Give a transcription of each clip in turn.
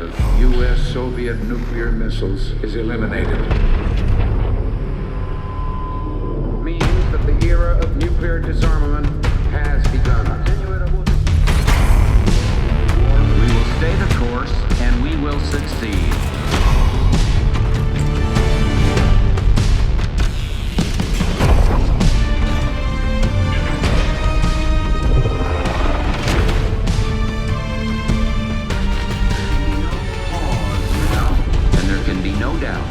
of U.S.-Soviet nuclear missiles is eliminated. Means that the era of nuclear disarmament has begun. We will stay the course, and we will succeed. And there can be no doubt,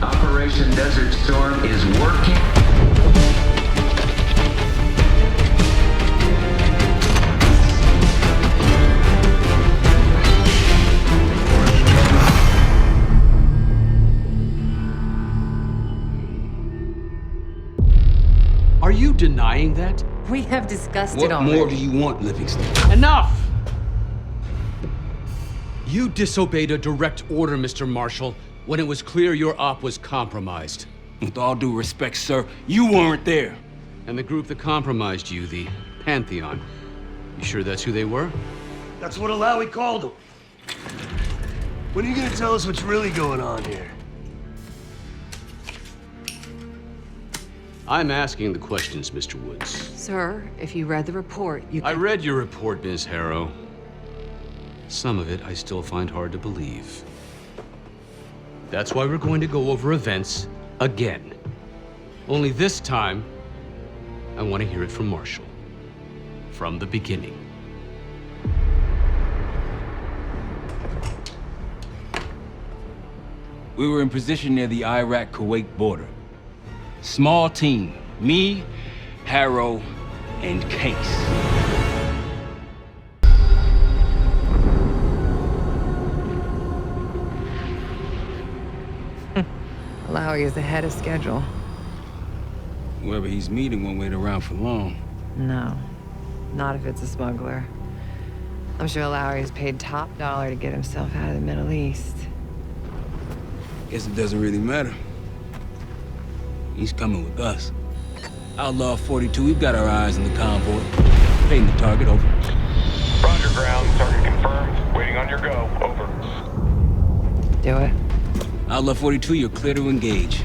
Operation Desert Storm is working. Are you denying that? We have discussed it What already. more do you want, Livingston? Enough! You disobeyed a direct order, Mr. Marshall, when it was clear your op was compromised. With all due respect, sir, you weren't there. And the group that compromised you, the Pantheon, you sure that's who they were? That's what Alawi called them. When are you gonna tell us what's really going on here? I'm asking the questions, Mr. Woods. Sir, if you read the report, you I can... read your report, Ms. Harrow. Some of it I still find hard to believe. That's why we're going to go over events again. Only this time, I want to hear it from Marshall. From the beginning. We were in position near the Iraq-Kuwait border. Small team, me, Harrow, and Case. Alawi is ahead of schedule. Whoever he's meeting won't wait around for long. No, not if it's a smuggler. I'm sure Alawi is paid top dollar to get himself out of the Middle East. Guess it doesn't really matter. He's coming with us. Outlaw 42, we've got our eyes on the convoy. Paying the target, over. Roger, ground. Target confirmed. Waiting on your go. Over. Do it. Outlaw 42, you're clear to engage.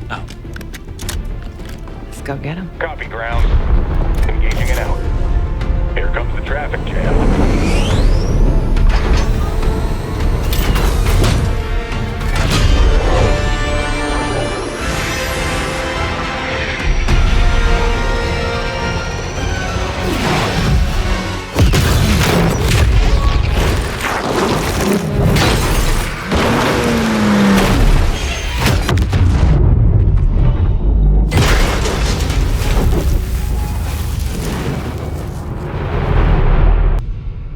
Out. Let's go get him. Copy, ground. Engaging and out. Here comes the traffic jam.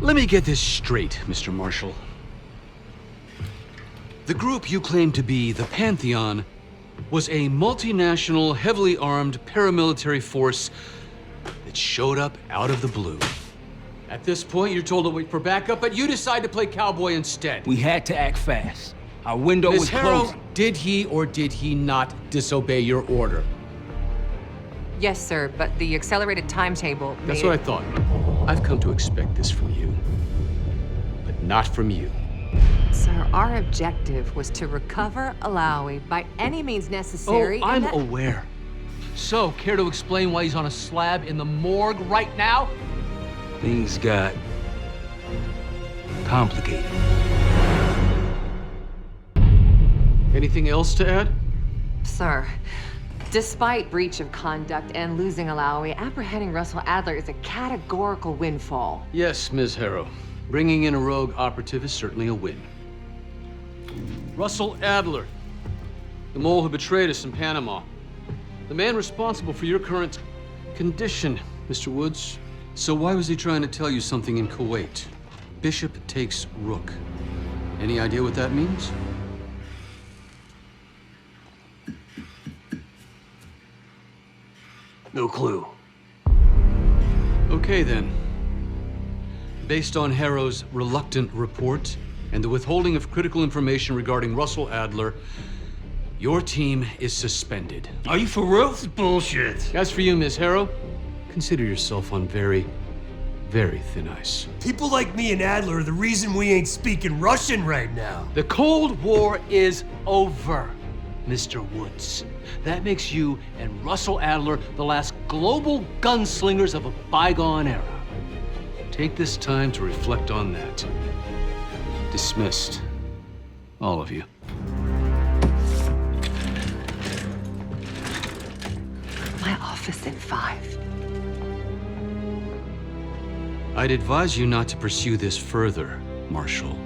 Let me get this straight, Mr. Marshall. The group you claim to be the Pantheon was a multinational, heavily armed paramilitary force that showed up out of the blue. At this point, you're told to wait for backup, but you decide to play cowboy instead. We had to act fast. Our window Ms. was Harrow, closing. did he or did he not disobey your order? Yes, sir, but the accelerated timetable That's made what I thought. I've come to expect this from you, but not from you. Sir, our objective was to recover Alawi by any means necessary. Oh, I'm aware. So, care to explain why he's on a slab in the morgue right now? Things got complicated. Anything else to add? Sir, despite breach of conduct and losing Alawi, apprehending Russell Adler is a categorical windfall. Yes, Ms. Harrow. Bringing in a rogue operative is certainly a win. Russell Adler, the mole who betrayed us in Panama. The man responsible for your current condition, Mr. Woods. So why was he trying to tell you something in Kuwait? Bishop takes Rook. Any idea what that means? No clue. Okay, then. Based on Harrow's reluctant report and the withholding of critical information regarding Russell Adler, your team is suspended. Are you for real? Bullshit. As for you, Ms. Harrow, consider yourself on very, Very thin ice. People like me and Adler are the reason we ain't speaking Russian right now. The Cold War is over, Mr. Woods. That makes you and Russell Adler the last global gunslingers of a bygone era. Take this time to reflect on that. Dismissed. All of you. My office in 5. I'd advise you not to pursue this further, Marshal.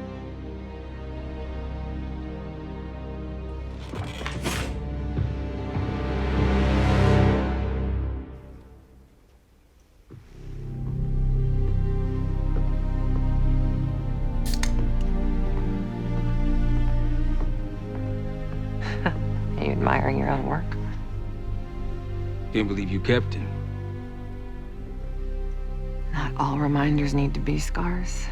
Are you admiring your own work? Can't believe you kept him. Not all reminders need to be scars.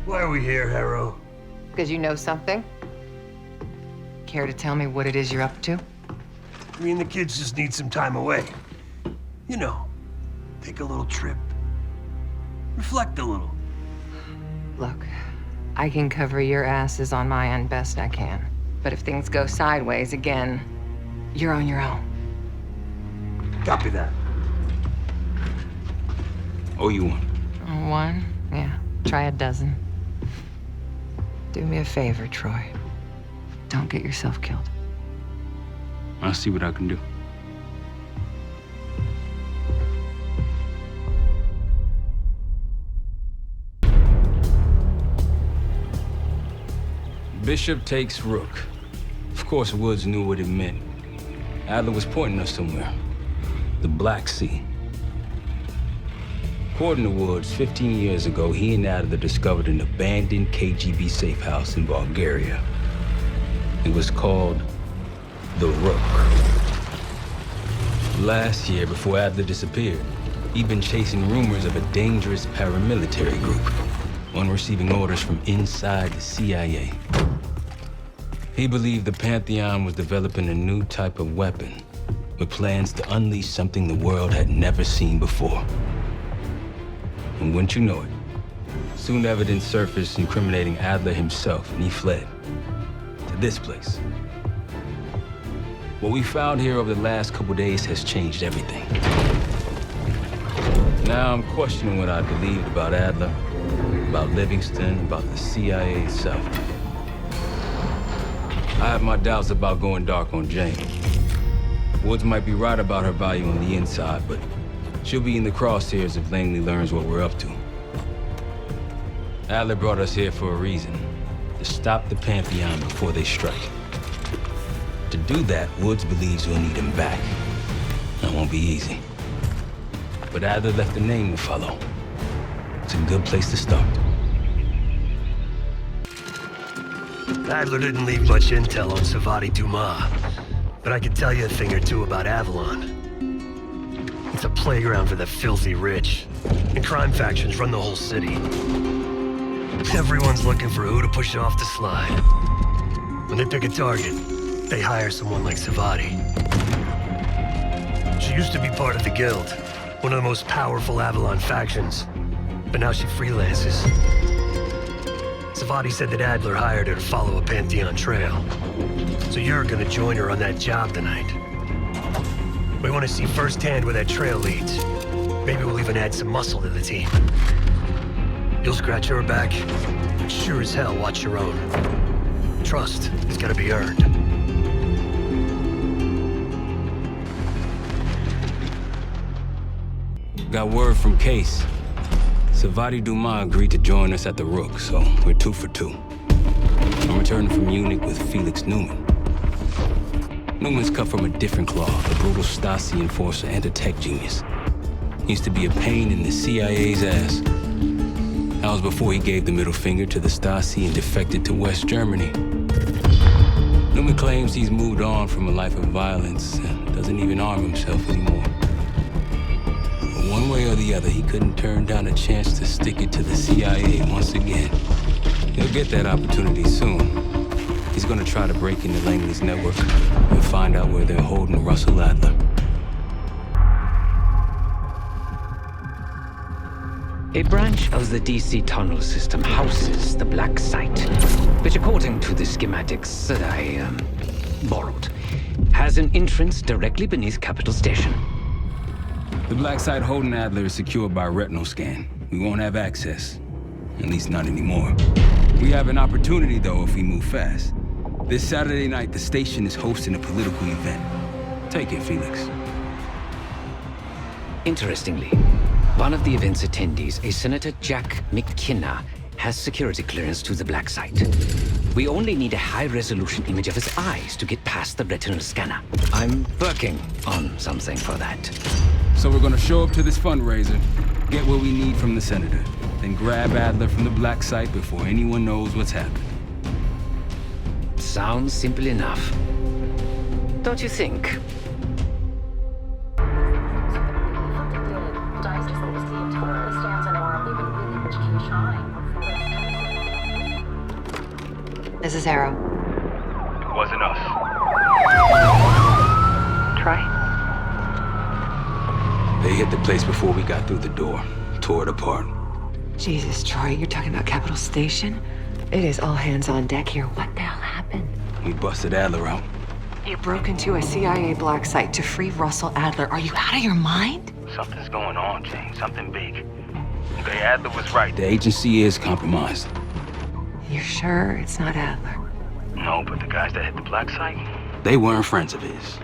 Why are we here, Harrow? Because you know something? Care to tell me what it is you're up to? Me and the kids just need some time away. You know, take a little trip. Reflect a little. Look, I can cover your asses on my end best I can. But if things go sideways again, you're on your own. Copy that. Oh, you one. One? Yeah. Try a dozen. Do me a favor, Troy. Don't get yourself killed. I'll see what I can do. Bishop takes Rook. Of course, Woods knew what it meant. Adler was pointing us somewhere. The Black Sea. According to Woods, 15 years ago, he and Adler discovered an abandoned KGB safe house in Bulgaria. It was called the Rook. Last year, before Adler disappeared, he'd been chasing rumors of a dangerous paramilitary group, one receiving orders from inside the CIA. He believed the Pantheon was developing a new type of weapon with plans to unleash something the world had never seen before. And wouldn't you know it, soon evidence surfaced incriminating Adler himself, and he fled to this place. What we found here over the last couple days has changed everything. Now I'm questioning what I believed about Adler, about Livingston, about the CIA itself. I have my doubts about going dark on Jane. Woods might be right about her value on the inside, but she'll be in the crosshairs if Langley learns what we're up to. Adler brought us here for a reason, to stop the Pantheon before they strike. To do that, Woods believes we'll need him back. That won't be easy. But Adler left a name to follow. It's a good place to start. Adler didn't leave much intel on Savati Dumas, but I could tell you a thing or two about Avalon. It's a playground for the filthy rich, and crime factions run the whole city. Everyone's looking for who to push off the slide. When they pick a target, they hire someone like Savati. She used to be part of the Guild, one of the most powerful Avalon factions, but now she freelances. Savati said that Adler hired her to follow a Pantheon trail. So you're gonna join her on that job tonight. We want to see firsthand where that trail leads. Maybe we'll even add some muscle to the team. You'll scratch her back, but sure as hell watch your own. Trust has gotta be earned. Got word from Case. Savati Dumas agreed to join us at the Rook, so we're 2 for 2. I'm returning from Munich with Felix Newman. Newman's cut from a different cloth, a brutal Stasi enforcer and a tech genius. He used to be a pain in the CIA's ass. That was before he gave the middle finger to the Stasi and defected to West Germany. Newman claims he's moved on from a life of violence and doesn't even arm himself anymore. One way or the other, he couldn't turn down a chance to stick it to the CIA once again. He'll get that opportunity soon. He's gonna try to break into Langley's network and find out where they're holding Russell Adler. A branch of the DC tunnel system houses the Black Site, which according to the schematics that I borrowed, has an entrance directly beneath Capital Station. The Black Site holding Adler is secured by retinal scan. We won't have access. At least not anymore. We have an opportunity, though, if we move fast. This Saturday night, the station is hosting a political event. Take it, Felix. Interestingly, one of the event's attendees, a Senator Jack McKenna, has security clearance to the Black Site. We only need a high-resolution image of his eyes to get past the retinal scanner. I'm working on something for that. So we're gonna show up to this fundraiser, get what we need from the Senator, then grab Adler from the Black Site before anyone knows what's happened. Sounds simple enough. Don't you think? This is Harrow. It wasn't us. Troy? They hit the place before we got through the door, tore it apart. Jesus, Troy, you're talking about Capital Station? It is all hands on deck here. What the hell happened? We busted Adler out. You broke into a CIA Black Site to free Russell Adler. Are you out of your mind? Something's going on, Jane. Something big. Okay, Adler was right. The agency is compromised. You're sure it's not Adler? No, but the guys that hit the Black Site, They weren't friends of his.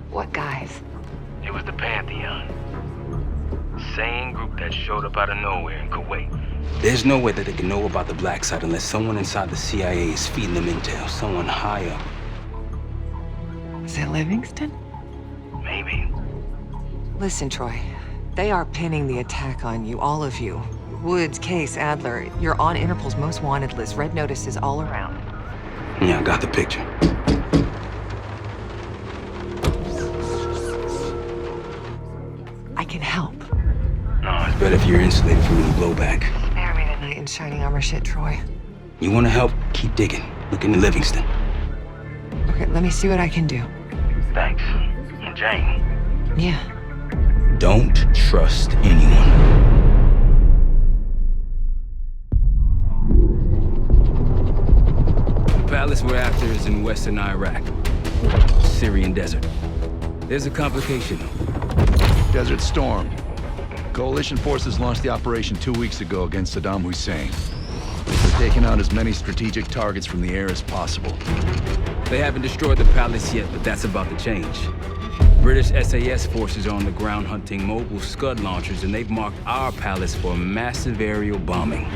What guys? it was the Pantheon. Same group that showed up out of nowhere in Kuwait. There's no way that they can know about the Black Site unless someone inside the CIA is feeding them intel, someone high up. Is it Livingston? Maybe. Listen, Troy. They are pinning the attack on you, all of you. Woods, Case, Adler. You're on Interpol's most wanted list. Red notices all around. Yeah, I got the picture. I can help. No, it's But if you're insulated from any blowback, Spare me tonight in shining armor shit, Troy. you want to help, keep digging. Look into Livingston. Okay, let me see what I can do. thanks. And Jane, Yeah. Don't trust anyone. The palace we're after is in western Iraq, Syrian desert. There's a complication, though. Desert Storm. Coalition forces launched the operation 2 weeks ago against Saddam Hussein. They're taking out as many strategic targets from the air as possible. They haven't destroyed the palace yet, but that's about to change. British SAS forces are on the ground hunting mobile Scud launchers, and they've marked our palace for a massive aerial bombing.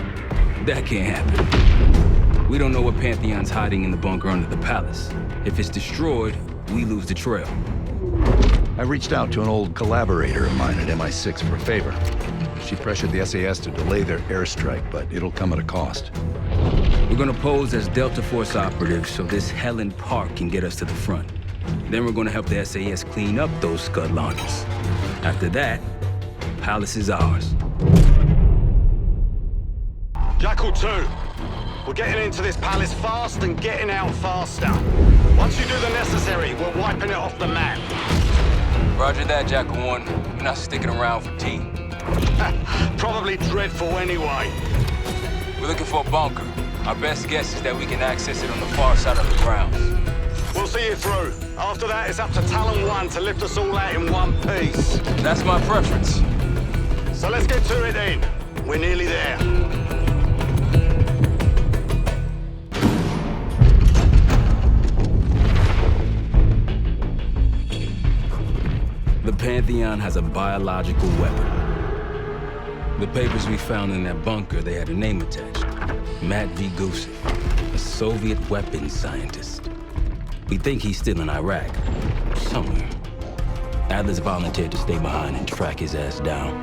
That can't happen. We don't know what Pantheon's hiding in the bunker under the palace. If it's destroyed, we lose the trail. I reached out to an old collaborator of mine at MI6 for a favor. She pressured the SAS to delay their airstrike, but it'll come at a cost. We're gonna pose as Delta Force operatives so this Helen Park can get us to the front. Then we're gonna help the SAS clean up those Scud launchers. After that, palace is ours. Jackal 2, we're getting into this palace fast and getting out faster. Once you do the necessary, we're wiping it off the map. Roger that, Jackal 1. We're not sticking around for tea. Probably dreadful anyway. We're looking for a bunker. Our best guess is that we can access it on the far side of the grounds. We'll see you through. After that, it's up to Talon 1 to lift us all out in one piece. That's my preference. So let's get to it then. We're nearly there. The Pantheon has a biological weapon. The papers we found in that bunker, they had a name attached. Matt V. Gusev, a Soviet weapons scientist. We think he's still in Iraq, somewhere. Adler's volunteered to stay behind and track his ass down.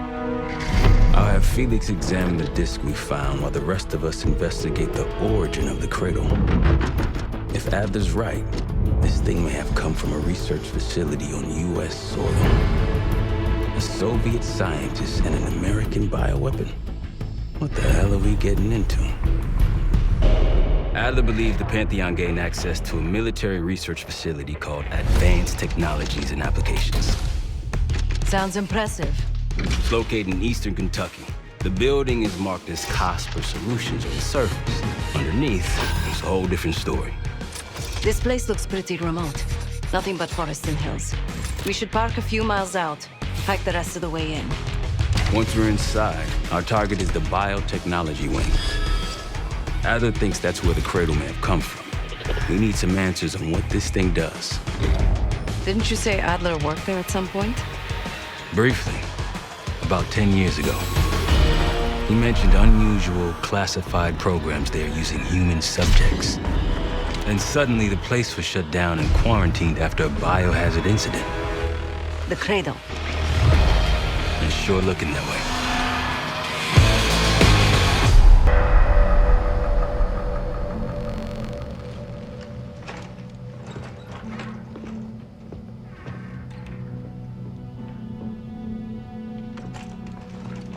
I'll have Felix examine the disc we found while the rest of us investigate the origin of the cradle. If Adler's right, this thing may have come from a research facility on U.S. soil. A Soviet scientist and an American bioweapon. What the hell are we getting into? Adler believed the Pantheon gained access to a military research facility called Advanced Technologies and Applications. Sounds impressive. It's located in eastern Kentucky. The building is marked as Casper Solutions on the surface. Underneath, it's a whole different story. This place looks pretty remote. Nothing but forests and hills. We should park a few miles out, hike the rest of the way in. Once we're inside, our target is the biotechnology wing. Adler thinks that's where the Cradle may have come from. We need some answers on what this thing does. Didn't you say Adler worked there at some point? Briefly, about 10 years ago. He mentioned unusual, classified programs there using human subjects. Then suddenly the place was shut down and quarantined after a biohazard incident. The Cradle. It's sure looking that way.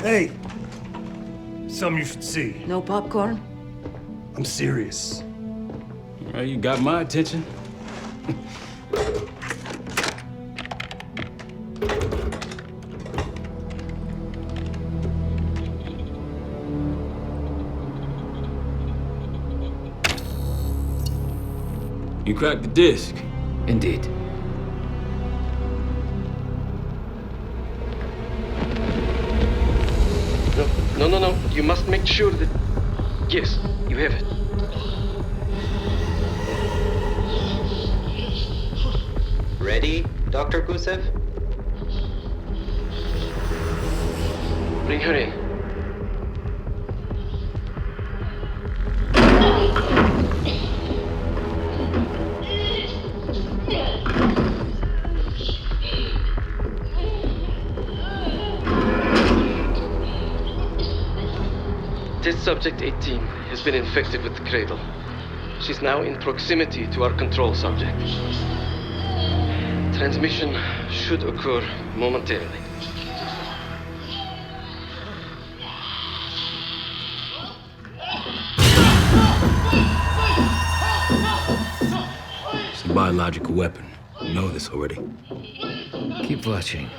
Hey! Something you should see. No popcorn? I'm serious. Well, you got my attention. You cracked the disc. Indeed. No. You must make sure that... Yes, you have it. Ready, Dr. Gusev? Bring her in. Test subject 18 has been infected with the Cradle. She's now in proximity to our control subject. Transmission should occur momentarily. It's a biological weapon. You know this already. Keep watching.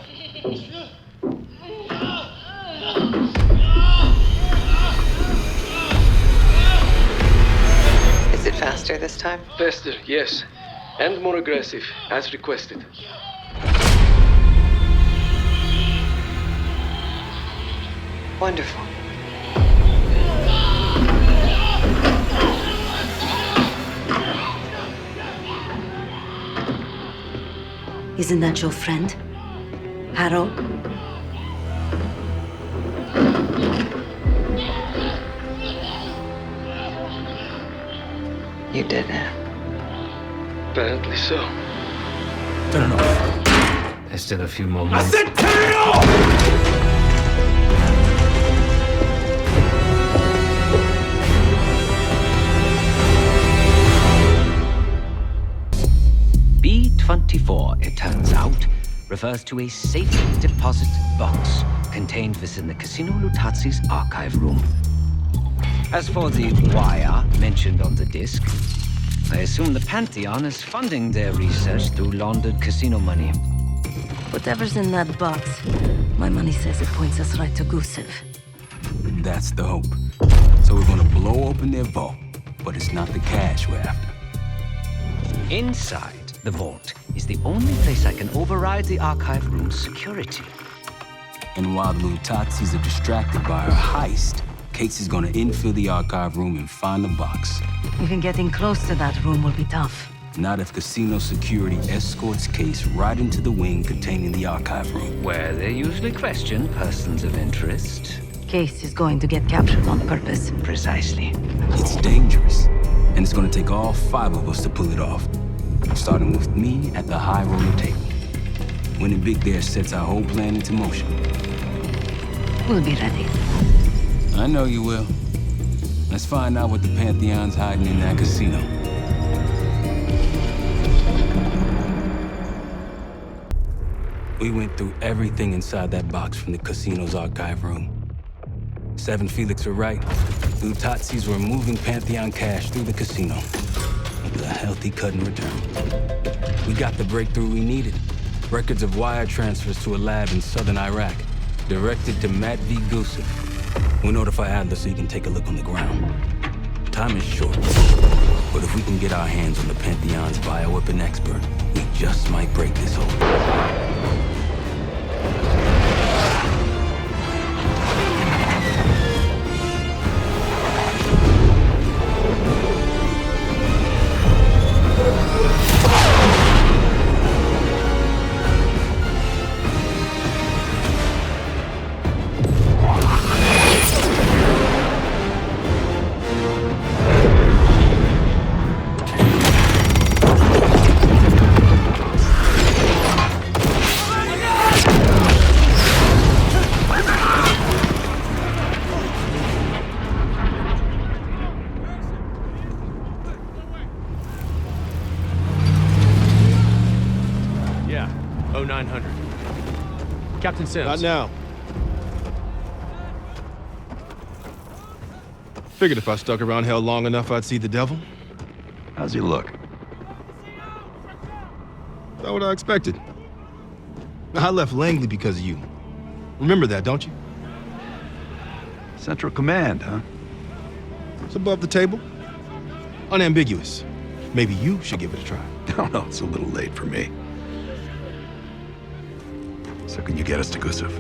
Is it faster this time? Faster, yes. And more aggressive, as requested. Wonderful. Isn't that your friend? Harrow? You did it. Apparently so. Turn it off. There's still a few more minutes. I said turn it off! B-24, it turns out, refers to a safe deposit box contained within the Casino Lutazi's archive room. As for the wire mentioned on the disc, I assume the Pantheon is funding their research through laundered casino money. Whatever's in that box, my money says it points us right to Gusev. That's the hope. So we're gonna blow open their vault, but it's not the cash we're after. Inside the vault is the only place I can override the archive room's security. And while the Lutazis are distracted by our heist, Casey's gonna infill the archive room and find the box. Even getting close to that room will be tough. Not if casino security escorts Case right into the wing containing the archive room. Where they usually question persons of interest. Case is going to get captured on purpose. Precisely. It's dangerous, and it's gonna take all 5 of us to pull it off. Starting with me at the high roller table. Winning big there sets our whole plan into motion. We'll be ready. I know you will. Let's find out what the Pantheon's hiding in that casino. We went through everything inside that box from the casino's archive room. 7 Felix were right. The Lutazis were moving Pantheon cash through the casino with a healthy cut in return. We got the breakthrough we needed. Records of wire transfers to a lab in southern Iraq, directed to Matt V. Gusev. We'll notify Adler so he can take a look on the ground. Time is short, but if we can get our hands on the Pantheon's bioweapon expert, we just might break this hold. Yeah, 0900. Captain Sims. Not now. Figured if I stuck around hell long enough, I'd see the devil. How's he look? Not what I expected. I left Langley because of you. Remember that, don't you? Central Command, huh? It's above the table. Unambiguous. Maybe you should give it a try. Oh, no, it's a little late for me. So can you get us to Gusev?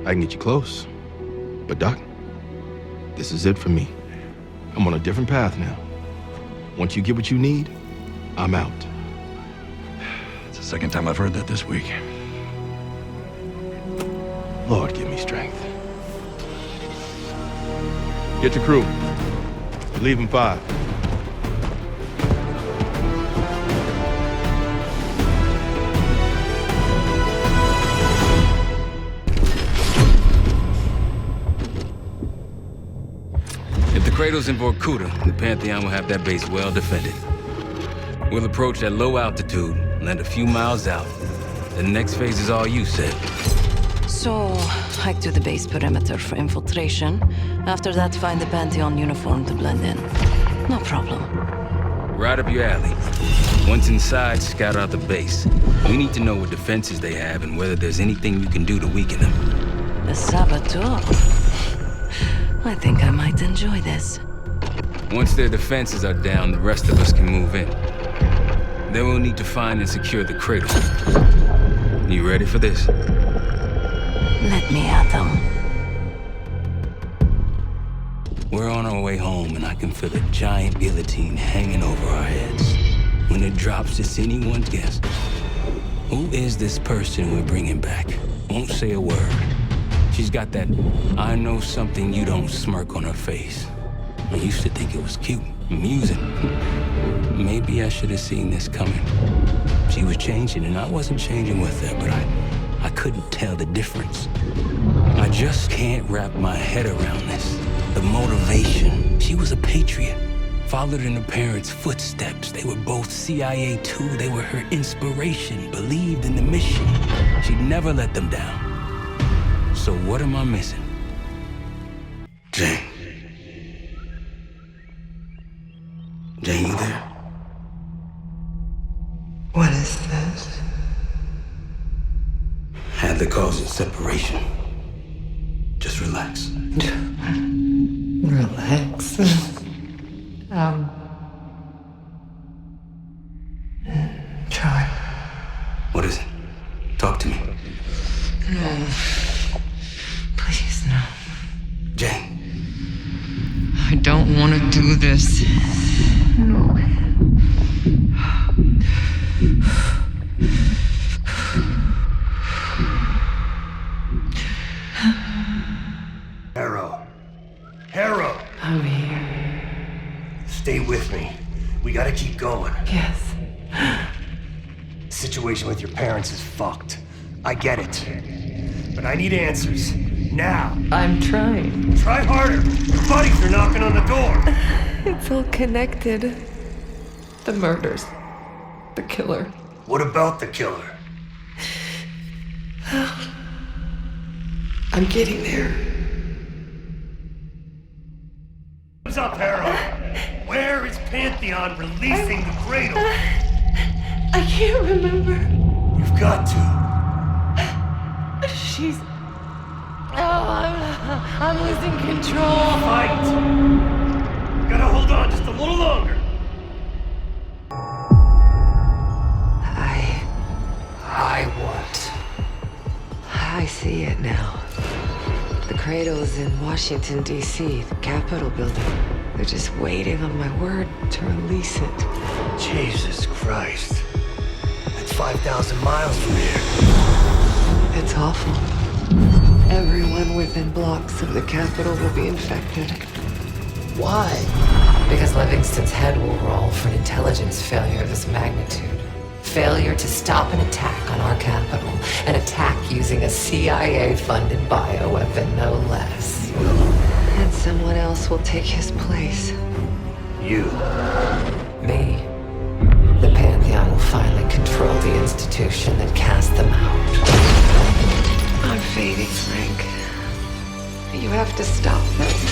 I can get you close. But Doc, this is it for me. I'm on a different path now. Once you get what you need, I'm out. It's the second time I've heard that this week. Lord, give me strength. Get your crew. You leave in 5. If the cradle's in Vorkuta, the Pantheon will have that base well defended. We'll approach at low altitude, land a few miles out. The next phase is all you, Sid. So, hike to the base perimeter for infiltration. After that, find the Pantheon uniform to blend in. No problem. Right up your alley. Once inside, scout out the base. We need to know what defenses they have and whether there's anything you can do to weaken them. The saboteur. I think I might enjoy this. Once their defenses are down, the rest of us can move in. Then we'll need to find and secure the cradle. You ready for this? Let me at them. We're on our way home, and I can feel a giant guillotine hanging over our heads. When it drops, it's anyone's guess. Who is this person we're bringing back? Won't say a word. She's got that I know something you don't smirk on her face. I used to think it was cute, amusing. Maybe I should have seen this coming. She was changing, and I wasn't changing with her, but I couldn't tell the difference. I just can't wrap my head around this. The motivation. She was a patriot. Followed in her parents' footsteps. They were both CIA too. They were her inspiration. Believed in the mission. She'd never let them down. So what am I missing? Jane. Jane, you there? What is this? Adler calls it separation. Just relax. Relax. Try. What is it? Talk to me. No. Please, no. Jane. I don't want to do this. No. Harrow! I'm here. Stay with me. We gotta keep going. Yes. The situation with your parents is fucked. I get it. But I need answers. Now. I'm trying. Try harder. Your buddies are knocking on the door. It's all connected. The murders. The killer. What about the killer? I'm getting there. What's up, Harrow? Where is Pantheon releasing the cradle? I can't remember. You've got to. She's... Oh, I'm losing control. Fight! Gotta hold on just a little longer. What? I see it now. The cradle's in Washington, D.C., the Capitol building. They're just waiting on my word to release it. Jesus Christ. That's 5,000 miles from here. It's awful. Everyone within blocks of the Capitol will be infected. Why? Because Livingston's head will roll for an intelligence failure of this magnitude. Failure to stop an attack on our capital. An attack using a CIA-funded bioweapon, no less. And someone else will take his place. You. Me. The Pantheon will finally control the institution that cast them out. I'm fading, Frank. You have to stop this.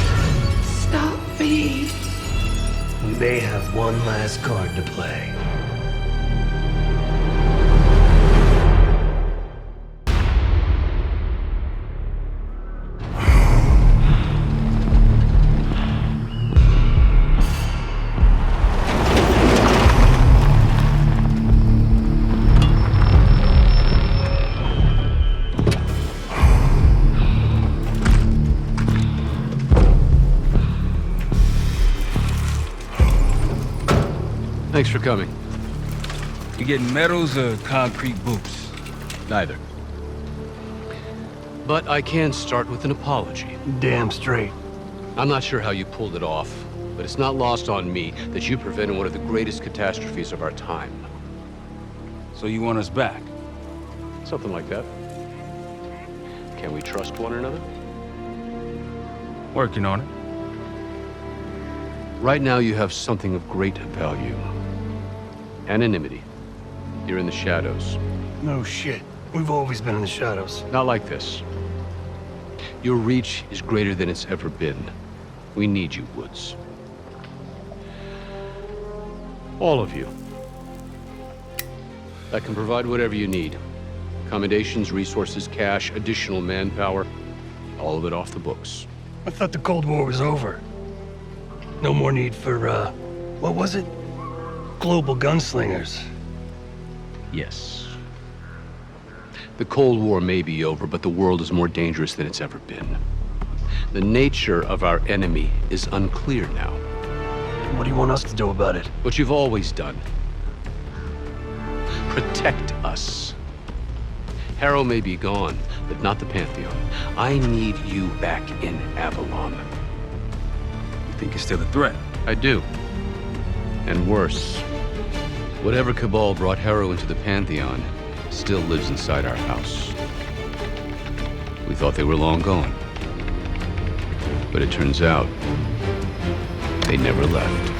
Stop me. We may have one last card to play. Thanks for coming. You getting medals or concrete boots? Neither. But I can start with an apology. Damn straight. I'm not sure how you pulled it off, but it's not lost on me that you prevented one of the greatest catastrophes of our time. So you want us back? Something like that. Can we trust one another? Working on it. Right now you have something of great value. Anonymity. You're in the shadows. No shit. We've always been in the shadows. Not like this. Your reach is greater than it's ever been. We need you, Woods. All of you. I can provide whatever you need. Accommodations, resources, cash, additional manpower. All of it off the books. I thought the Cold War was over. No more need for, what was it? Global gunslingers. Yes. The Cold War may be over, but the world is more dangerous than it's ever been. The nature of our enemy is unclear now. What do you want us to do about it? What you've always done. Protect us. Harrow may be gone, but not the Pantheon. I need you back in Avalon. You think it's still a threat? I do. And worse. Whatever cabal brought Harrow into the Pantheon still lives inside our house. We thought they were long gone. But it turns out, they never left.